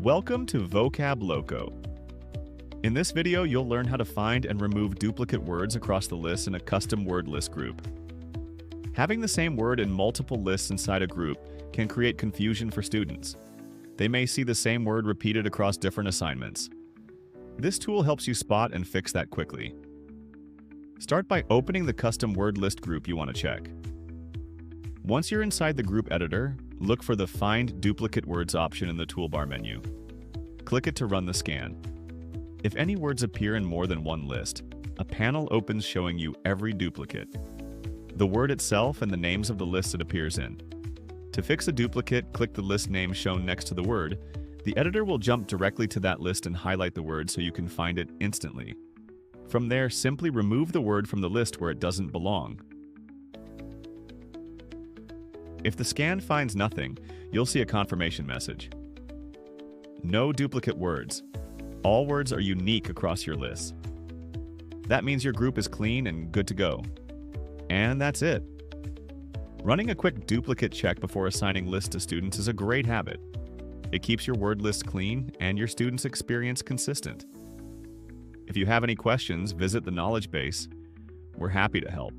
Welcome to Vocab Loco. In this video, you'll learn how to find and remove duplicate words across the list in a custom word list group. Having the same word in multiple lists inside a group can create confusion for students. They may see the same word repeated across different assignments. This tool helps you spot and fix that quickly. Start by opening the custom word list group you want to check. Once you're inside the group editor, look for the Find Duplicate Words option in the toolbar menu. Click it to run the scan. If any words appear in more than one list, a panel opens showing you every duplicate, the word itself, and the names of the lists it appears in. To fix a duplicate, click the list name shown next to the word. The editor will jump directly to that list and highlight the word so you can find it instantly. From there, simply remove the word from the list where it doesn't belong. If the scan finds nothing, you'll see a confirmation message. No duplicate words. All words are unique across your list. That means your group is clean and good to go. And that's it. Running a quick duplicate check before assigning lists to students is a great habit. It keeps your word list clean and your students' experience consistent. If you have any questions, visit the knowledge base. We're happy to help.